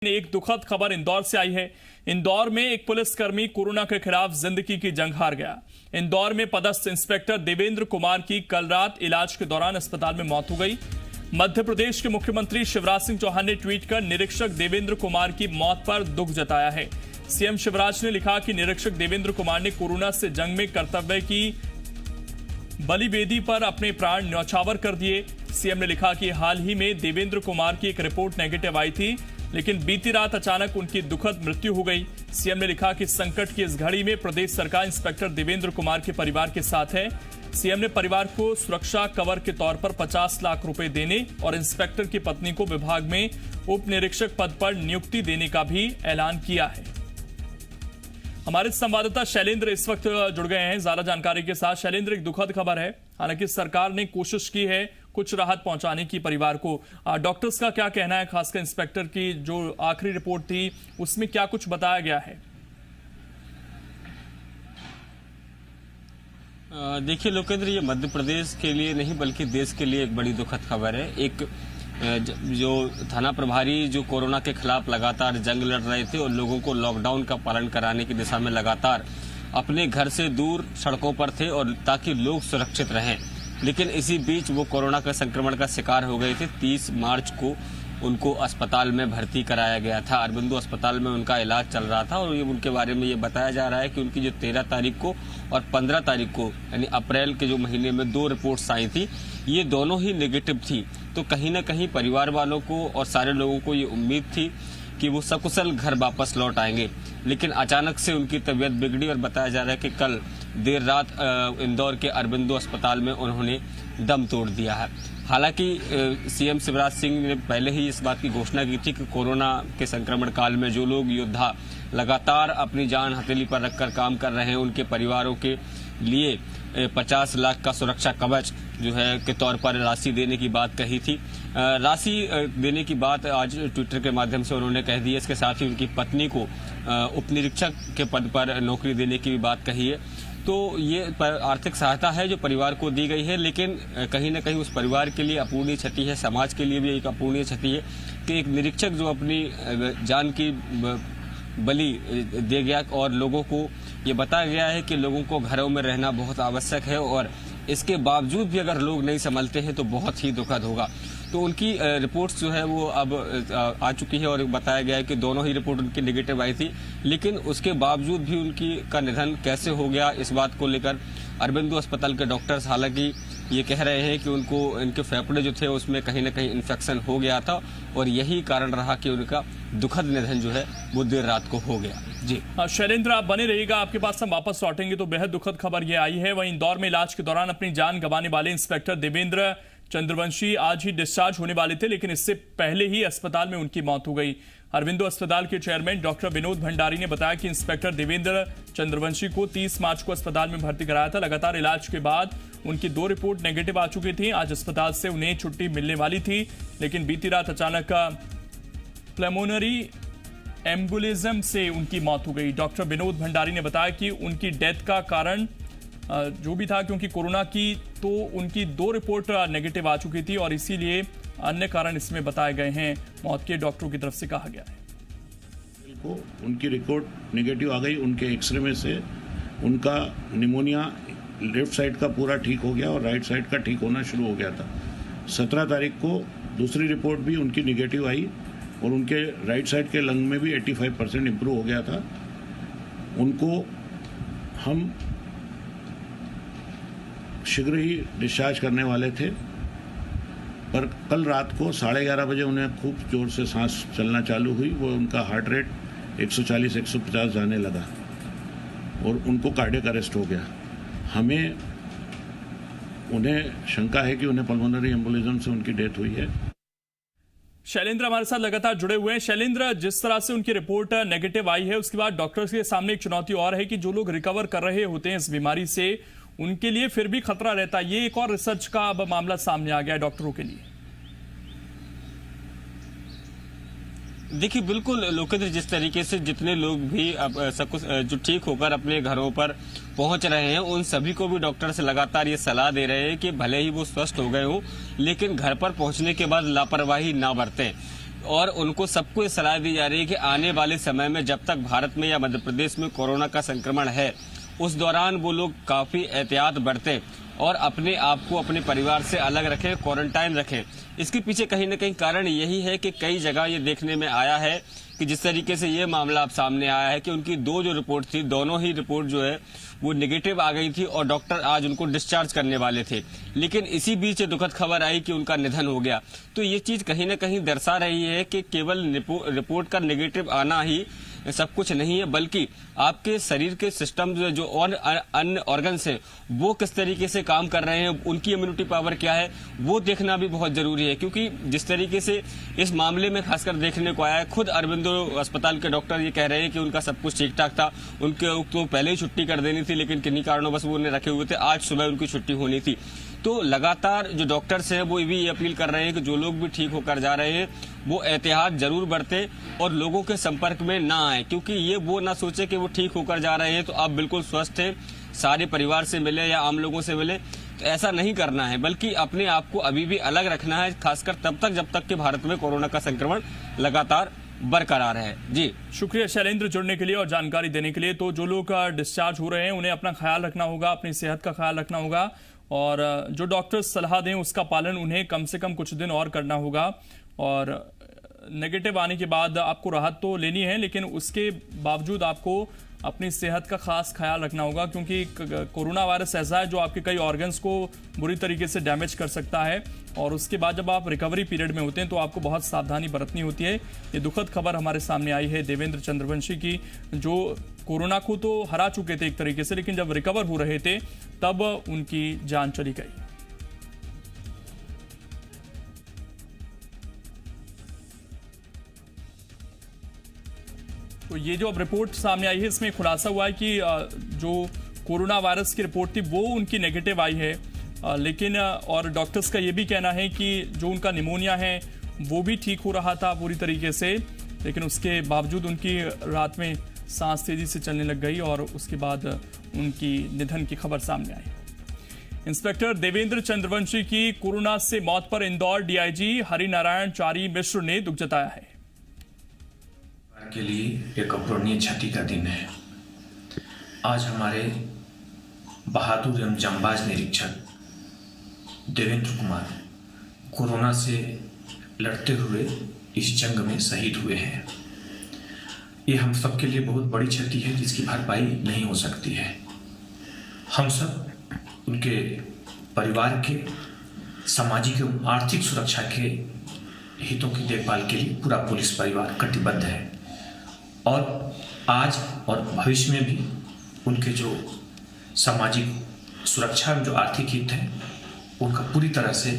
एक दुखद खबर इंदौर से आई है। इंदौर में एक पुलिसकर्मी कोरोना के खिलाफ जिंदगी की जंग हार गया। इंदौर में पदस्थ इंस्पेक्टर देवेंद्र कुमार की कल रात इलाज के दौरान अस्पताल में मौत हो गई। मध्य प्रदेश के मुख्यमंत्री शिवराज सिंह चौहान ने ट्वीट कर निरीक्षक देवेंद्र कुमार की मौत पर दुख जताया है। सीएम शिवराज ने लिखा कि निरीक्षक देवेंद्र कुमार ने कोरोना से जंग में कर्तव्य की बलिवेदी पर अपने प्राण न्यौछावर कर दिए। सीएम ने लिखा कि हाल ही में देवेंद्र कुमार की एक रिपोर्ट नेगेटिव आई थी, लेकिन बीती रात अचानक उनकी दुखद मृत्यु हो गई। सीएम ने लिखा कि संकट की इस घड़ी में प्रदेश सरकार इंस्पेक्टर देवेंद्र कुमार के परिवार के साथ है। सीएम ने परिवार को सुरक्षा कवर के तौर पर 50 लाख रुपए देने और इंस्पेक्टर की पत्नी को विभाग में उप निरीक्षक पद पर नियुक्ति देने का भी ऐलान किया है। हमारे संवाददाता शैलेंद्र इस वक्त जुड़ गए हैं ज्यादा जानकारी के साथ। शैलेंद्र, एक दुखद खबर है, हालांकि सरकार ने कोशिश की है कुछ राहत पहुंचाने की परिवार को। डॉक्टर्स का क्या कहना है, खासकर इंस्पेक्टर की जो आखिरी रिपोर्ट थी उसमें क्या कुछ बताया गया है? देखिए लोकेंद्र, ये मध्य प्रदेश के लिए नहीं बल्कि देश के लिए एक बड़ी दुखद खबर है। एक जो थाना प्रभारी जो कोरोना के खिलाफ लगातार जंग लड़ रहे थे और लोगों को लॉकडाउन का पालन कराने की दिशा में लगातार अपने घर से दूर सड़कों पर थे और ताकि लोग सुरक्षित रहें, लेकिन इसी बीच वो कोरोना का संक्रमण का शिकार हो गए थे। 30 मार्च को उनको अस्पताल में भर्ती कराया गया था। अरबिंदो अस्पताल में उनका इलाज चल रहा था और ये उनके बारे में ये बताया जा रहा है कि उनकी जो 13 तारीख को और 15 तारीख को यानी अप्रैल के जो महीने में 2 रिपोर्ट्स आई थी, ये दोनों ही नेगेटिव थी। तो कहीं ना कहीं परिवार वालों को और सारे लोगों को ये उम्मीद थी कि वो सकुशल घर वापस लौट आएंगे, लेकिन अचानक से उनकी तबीयत बिगड़ी और बताया जा रहा है कि कल देर रात इंदौर के अरबिंदो अस्पताल में उन्होंने दम तोड़ दिया है। हालांकि सीएम शिवराज सिंह ने पहले ही इस बात की घोषणा की थी कि कोरोना के संक्रमण काल में जो लोग योद्धा लगातार अपनी जान हथेली पर रखकर काम कर रहे हैं, उनके परिवारों के लिए 50 लाख का सुरक्षा कवच जो है के तौर पर राशि देने की बात कही थी। राशि देने की बात आज ट्विटर के माध्यम से उन्होंने कह दी है। इसके साथ ही उनकी पत्नी को उप निरीक्षक के पद पर नौकरी देने की भी बात कही है। तो ये आर्थिक सहायता है जो परिवार को दी गई है, लेकिन कहीं ना कहीं उस परिवार के लिए अपूर्णीय क्षति है, समाज के लिए भी एक अपूर्णीय क्षति है कि एक निरीक्षक जो अपनी जान की बलि दे गया और लोगों को ये बताया गया है कि लोगों को घरों में रहना बहुत आवश्यक है और इसके बावजूद भी अगर लोग नहीं संभलते हैं तो बहुत ही दुखद होगा। तो उनकी रिपोर्ट्स जो है वो अब आ चुकी है और बताया गया है कि दोनों ही रिपोर्ट उनकी नेगेटिव आई थी, लेकिन उसके बावजूद भी उनकी का निधन कैसे हो गया, इस बात को लेकर अरबिंदो अस्पताल के डॉक्टर्स हालांकि ये कह रहे हैं कि उनको इनके फेफड़े जो थे उसमें कहीं ना कहीं इन्फेक्शन हो गया था और यही कारण रहा कि उनका दुखद निधन जो है वो देर रात को हो गया। जी शैलेंद्र, आप बने रहिएगा, आपके पास हम वापस लौटेंगे। तो बेहद दुखद खबर ये आई है। वहीं इंदौर में इलाज के दौरान अपनी जान गंवाने वाले इंस्पेक्टर देवेंद्र चंद्रवंशी आज ही डिस्चार्ज होने वाले थे, लेकिन इससे पहले ही अस्पताल में उनकी मौत हो गई। अरबिंदो अस्पताल के चेयरमैन डॉक्टर विनोद भंडारी ने बताया कि इंस्पेक्टर देवेंद्र चंद्रवंशी को 30 मार्च को अस्पताल में भर्ती कराया था। लगातार इलाज के बाद उनकी 2 रिपोर्ट नेगेटिव आ चुकी थी। आज अस्पताल से उन्हें छुट्टी मिलने वाली थी, लेकिन बीती रात अचानक प्लेमोनरी एम्बुलिज्म से उनकी मौत हो गई। डॉक्टर विनोद भंडारी ने बताया कि उनकी डेथ का कारण जो भी था, क्योंकि कोरोना की तो उनकी 2 रिपोर्ट नेगेटिव आ चुकी थी और इसीलिए अन्य कारण इसमें बताए गए हैं मौत के। डॉक्टरों की तरफ से कहा गया है को उनकी रिपोर्ट नेगेटिव आ गई। उनके एक्सरे में से उनका निमोनिया लेफ्ट साइड का पूरा ठीक हो गया और राइट साइड का ठीक होना शुरू हो गया था। 17 तारीख को दूसरी रिपोर्ट भी उनकी नेगेटिव आई और उनके राइट साइड के लंग में भी 85% इम्प्रूव हो गया था। उनको हम शीघ्र ही डिस्चार्ज करने वाले थे, पर कल रात को 11:30 बजे उन्हें खूब जोर से सांस चलना चालू हुई। वो उनका हार्ट रेट 140-150 जाने लगा और उनको कार्डियक अरेस्ट हो गया। हमें उन्हें शंका है कि उन्हें पल्मोनरी एम्बोलिज्म से उनकी डेथ हुई है। शैलेंद्र हमारे साथ लगातार जुड़े हुए हैं। शैलेंद्र, जिस तरह से उनकी रिपोर्ट नेगेटिव आई है उसके बाद डॉक्टर्स के सामने एक चुनौती और है कि जो लोग रिकवर कर रहे होते हैं इस बीमारी से, उनके लिए फिर भी खतरा रहता है। ये एक और रिसर्च का अब मामला सामने आ गया है डॉक्टरों के लिए। देखिए बिल्कुल लोकेंद्र, जिस तरीके से जितने लोग भी अब जो ठीक होकर अपने घरों पर पहुंच रहे हैं, उन सभी को भी डॉक्टर से लगातार ये सलाह दे रहे हैं कि भले ही वो स्वस्थ हो गए हो, लेकिन घर पर पहुंचने के बाद लापरवाही ना बरतें, और उनको सबको सलाह दी जा रही है कि आने वाले समय में जब तक भारत में या मध्य प्रदेश में कोरोना का संक्रमण है, उस दौरान वो लोग काफी एहतियात बरतें और अपने आप को अपने परिवार से अलग रखें, क्वारंटाइन रखें। इसके पीछे कहीं ना कहीं कारण यही है कि कई जगह ये देखने में आया है कि जिस तरीके से ये मामला अब सामने आया है कि उनकी दो जो रिपोर्ट थी, दोनों ही रिपोर्ट जो है वो नेगेटिव आ गई थी और डॉक्टर आज उनको डिस्चार्ज करने वाले थे, लेकिन इसी बीच दुखद खबर आई कि उनका निधन हो गया। तो ये चीज कहीं ना कहीं दर्शा रही है कि केवल रिपोर्ट का नेगेटिव आना ही सब कुछ नहीं है, बल्कि आपके शरीर के सिस्टम जो और अन्य ऑर्गन्स हैं वो किस तरीके से काम कर रहे हैं, उनकी इम्यूनिटी पावर क्या है, वो देखना भी बहुत जरूरी है। क्योंकि जिस तरीके से इस मामले में खासकर देखने को आया है, खुद अरबिंदो अस्पताल के डॉक्टर ये कह रहे हैं कि उनका सब कुछ ठीक ठाक था, उनके तो पहले ही छुट्टी कर देनी थी, लेकिन किन्हीं कारणों बस वो उन्हें रखे हुए थे, आज सुबह उनकी छुट्टी होनी थी। तो लगातार जो डॉक्टर्स हैं वो भी ये अपील कर रहे हैं कि जो लोग भी ठीक होकर जा रहे हैं वो एहतियात जरूर बरतें और लोगों के संपर्क में ना आए, क्योंकि ये वो ना सोचे कि वो ठीक होकर जा रहे हैं तो आप बिल्कुल स्वस्थ हैं, सारे परिवार से मिले या आम लोगों से मिले, तो ऐसा नहीं करना है, बल्कि अपने आप को अभी भी अलग रखना है, खासकर तब तक जब तक कि भारत में कोरोना का संक्रमण लगातार बरकरार है। जी शुक्रिया शैलेंद्र जुड़ने के लिए और जानकारी देने के लिए। तो जो लोग डिस्चार्ज हो रहे हैं उन्हें अपना ख्याल रखना होगा, अपनी सेहत का ख्याल रखना होगा और जो डॉक्टर सलाह दें उसका पालन उन्हें कम से कम कुछ दिन और करना होगा। और नेगेटिव आने के बाद आपको राहत तो लेनी है, लेकिन उसके बावजूद आपको अपनी सेहत का खास ख्याल रखना होगा, क्योंकि कोरोना वायरस ऐसा है जो आपके कई ऑर्गन्स को बुरी तरीके से डैमेज कर सकता है और उसके बाद जब आप रिकवरी पीरियड में होते हैं तो आपको बहुत सावधानी बरतनी होती है। ये दुखद खबर हमारे सामने आई है देवेंद्र चंद्रवंशी की, जो कोरोना को तो हरा चुके थे एक तरीके से, लेकिन जब रिकवर हो रहे थे तब उनकी जान चली गई। तो ये जो अब रिपोर्ट सामने आई है इसमें खुलासा हुआ है कि जो कोरोना वायरस की रिपोर्ट थी वो उनकी नेगेटिव आई है, लेकिन और डॉक्टर्स का ये भी कहना है कि जो उनका निमोनिया है वो भी ठीक हो रहा था पूरी तरीके से, लेकिन उसके बावजूद उनकी रात में सांस तेजी से चलने लग गई और उसके बाद उनकी निधन की खबर सामने आई। इंस्पेक्टर देवेंद्र चंद्रवंशी की कोरोना से मौत पर इंदौर डीआईजी हरिनारायण चारी मिश्र ने दुख जताया है। के लिए एक अपूरणीय क्षति का दिन है। आज हमारे बहादुर एवं जांबाज निरीक्षक देवेंद्र कुमार कोरोना से लड़ते हुए इस जंग में शहीद हुए हैं। ये हम सब के लिए बहुत बड़ी क्षति है जिसकी भरपाई नहीं हो सकती है। हम सब उनके परिवार के सामाजिक एवं आर्थिक सुरक्षा के हितों की देखभाल के लिए पूरा पुलिस परिवार कटिबद्ध है और आज और भविष्य में भी उनके जो सामाजिक सुरक्षा जो आर्थिक हित है उनका पूरी तरह से